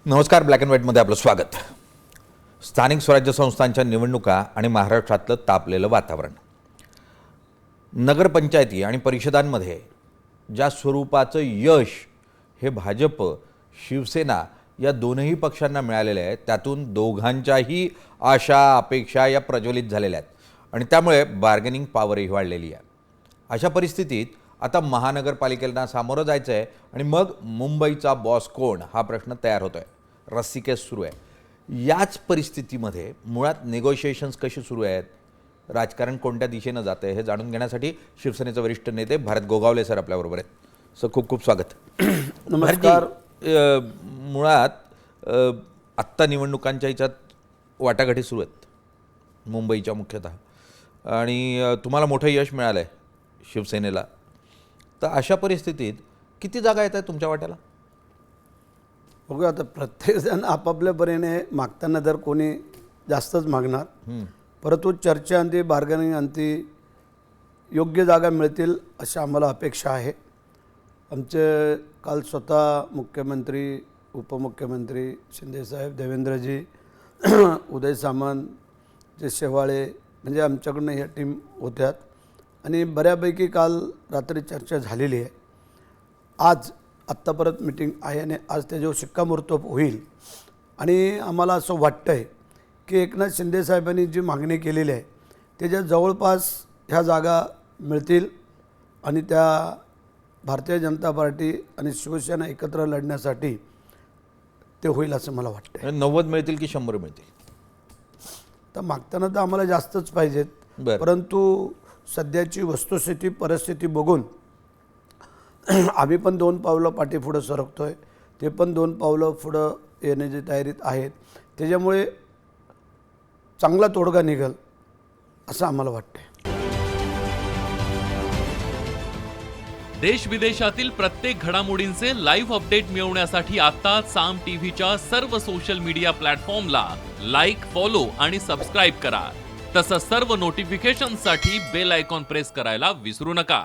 नमस्कार. Black and व्हाईटमध्ये आपलं स्वागत. स्थानिक स्वराज्य संस्थांच्या निवडणुका आणि महाराष्ट्रातलं तापलेलं वातावरण. नगरपंचायती आणि परिषदांमध्ये ज्या स्वरूपाचं यश हे भाजप शिवसेना या दोनही पक्षांना मिळालेलं आहे, त्यातून दोघांच्याही आशा अपेक्षा या प्रज्वलित झालेल्या आहेत आणि त्यामुळे बार्गेनिंग पॉवरही वाढलेली आहे. अशा परिस्थितीत आता महानगरपालिकेला सामोरं जायचं आहे आणि मग मुंबईचा बॉस कोण हा प्रश्न तयार होतो आहे. रस्सीकेस सुरू आहे. याच परिस्थितीमध्ये मुळात नेगोशिएशन्स कशी सुरू आहेत, राजकारण कोणत्या दिशेनं जातं आहे हे जाणून घेण्यासाठी शिवसेनेचे वरिष्ठ नेते भारत गोगावले सर आपल्याबरोबर आहेत. सर, खूप खूप स्वागत. नमस्कार. मुळात आत्ता निवडणुकांच्या ह्याच्यात वाटाघाटी सुरू आहेत मुंबईच्या मुख्यतः, आणि तुम्हाला मोठं यश मिळालं आहे शिवसेनेला. तर अशा परिस्थितीत किती जागा येत आहेत तुमच्या वाट्याला? बघूया, आता प्रत्येकजण आपापल्या परीने मागताना जर कोणी जास्तच मागणार, परंतु चर्चा अंती बार्गेनिंग अंती योग्य जागा मिळतील अशी आम्हाला अपेक्षा आहे. आमचे काल स्वतः मुख्यमंत्री, उपमुख्यमंत्री शिंदेसाहेब, देवेंद्रजी, उदय सामंत, जे शेवाळे, म्हणजे आमच्याकडनं ह्या टीम होत्यात आणि बऱ्यापैकी काल रात्री चर्चा झालेली आहे. आज आत्ता परत मीटिंग आहे आणि आज त्याच्यावर शिक्कामोर्तब होईल. आणि आम्हाला असं वाटतं आहे की एकनाथ शिंदेसाहेबांनी जी मागणी केलेली आहे त्याच्या जवळपास ह्या जागा मिळतील आणि त्या भारतीय जनता पार्टी आणि शिवसेना एकत्र लढण्यासाठी ते होईल असं मला वाटतं. 90 मिळतील की 100 मिळतील? तर मागताना तर आम्हाला जास्तच पाहिजेत, परंतु सध्याची वस्तुस्थिती परिस्थिती बघून आम्ही पण 2 पावलं पाठीपुढं सरकतो आहे, ते पण 2 पावलं पुढं येण्याची तयारीत आहेत. त्याच्यामुळे चांगला तोडगा निघेल असं आम्हाला वाटतं. देश विदेशातील प्रत्येक घडामोडींचे लाईव्ह अपडेट मिळवण्यासाठी आता साम टीव्हीच्या सर्व सोशल मीडिया प्लॅटफॉर्मला लाईक, फॉलो आणि सबस्क्राईब करा. तसंच सर्व नोटिफिकेशनसाठी बेल आयकॉन प्रेस करायला विसरू नका.